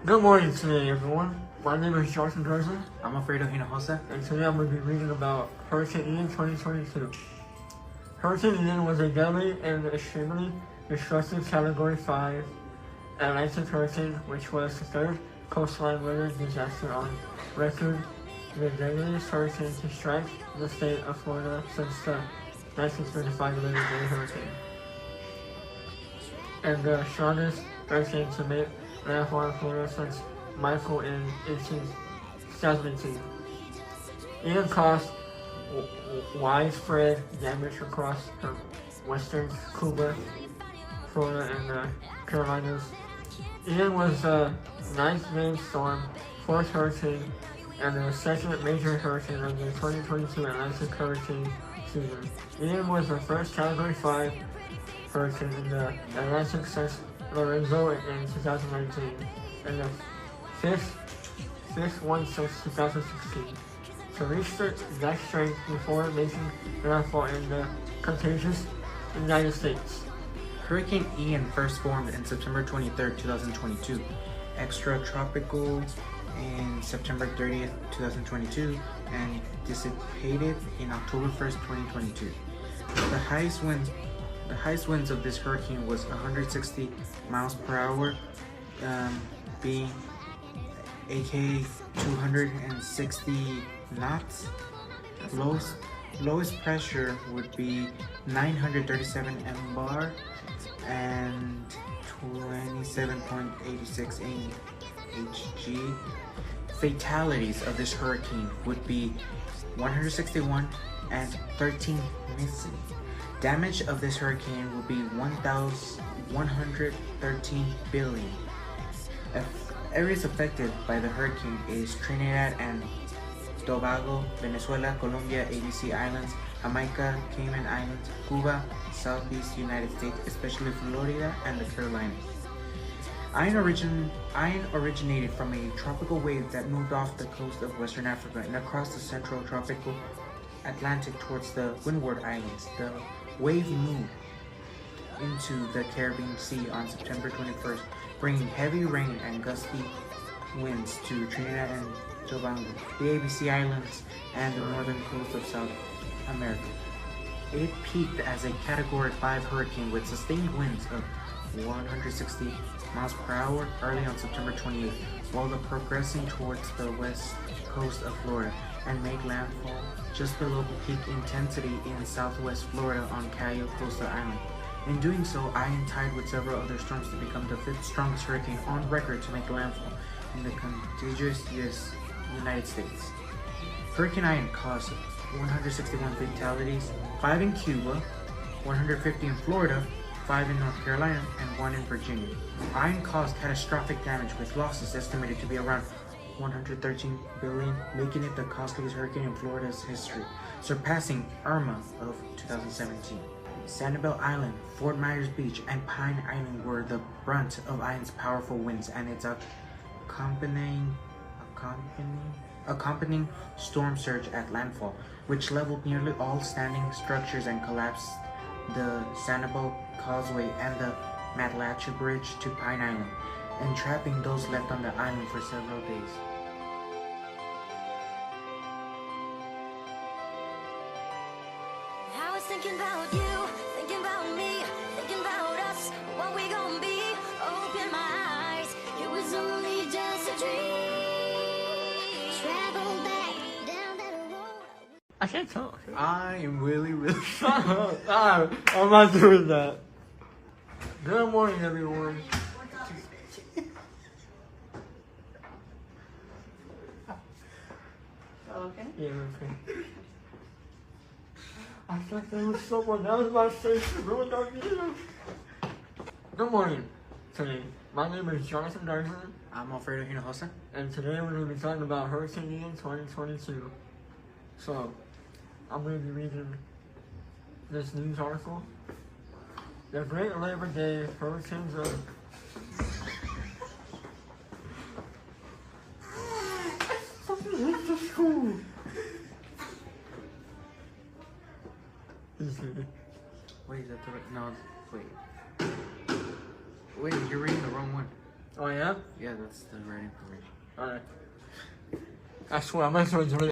Good morning today, everyone. My name is Jonathan Garza, I'm Alfredo Hinojosa. and today I'm going to be reading about Hurricane Ian 2022. Hurricane Ian was a deadly and extremely destructive Category 5 Atlantic hurricane, which was the third coastline weather disaster on record, the deadliest hurricane to strike the state of Florida since the 1935 Labor Day hurricane, and the strongest hurricane to make landfall in Florida since Michael in 2018. Ian caused widespread damage across western Cuba, Florida, and the Carolinas. Ian was the ninth named storm, fourth hurricane, and the second major hurricane of the 2022 Atlantic hurricane season. Ian was the first Category 5 hurricane in the Atlantic since Lorenzo in 2019, and the fifth one since 2016, to reach that strength before making landfall in the contiguous United States. Hurricane Ian first formed in September 23, 2022, extratropical in September 30th, 2022, and dissipated in October 1st, 2022. The highest winds of this hurricane was 160 miles per hour, being aka 260 knots. Lowest pressure would be 937 mbar and 27.86 hg. Fatalities of this hurricane would be 161 and 13 missing. Damage of this hurricane will be 113 billion. Areas affected by the hurricane is Trinidad and Tobago, Venezuela, Colombia, ABC Islands, Jamaica, Cayman Islands, Cuba, Southeast United States, especially Florida and the Carolinas. Ian originated from a tropical wave that moved off the coast of Western Africa and across the central tropical Atlantic towards the Windward Islands. The wave moved into the Caribbean Sea on September 21st, bringing heavy rain and gusty winds to Trinidad and Tobago, the ABC Islands, and the northern coast of South America. It peaked as a Category 5 hurricane with sustained winds of 160 miles per hour early on September 28th, while progressing towards the west coast of Florida, and made landfall just below peak intensity in southwest Florida on Cayo Costa Island. In doing so, Ian tied with several other storms to become the fifth strongest hurricane on record to make landfall in the contiguous United States. Hurricane Ian caused 161 fatalities, 5 in Cuba, 150 in Florida, 5 in North Carolina, and 1 in Virginia. Ian caused catastrophic damage with losses estimated to be around 113 billion, making it the costliest hurricane in Florida's history, surpassing Irma of 2017. Sanibel Island, Fort Myers Beach, and Pine Island were the brunt of Ian's powerful winds and its accompanying storm surge at landfall, which leveled nearly all standing structures and collapsed the Sanibel Causeway and the Matlacha Bridge to Pine Island, entrapping those left on the island for several days. I was thinking about you, thinking about me, thinking about us, what we gon' be. Open my eyes, it was only just a dream. Travel back down that road. I can't tell. I am really I'm not doing that. Good morning, everyone. Okay. Yeah, okay. I thought there was someone else about to say she ruined our video. Good morning today. My name is Jonathan Garza, I'm Alfredo Hinojosa. and today we're going to be talking about Hurricane Ian 2022. So, I'm going to be reading this news article. The Great Labor Day Hurricanes of What's the school? Wait, is that the right? No, wait. Wait, you're reading the wrong one. Oh yeah? Yeah, that's the right information. Alright. I swear, I'm actually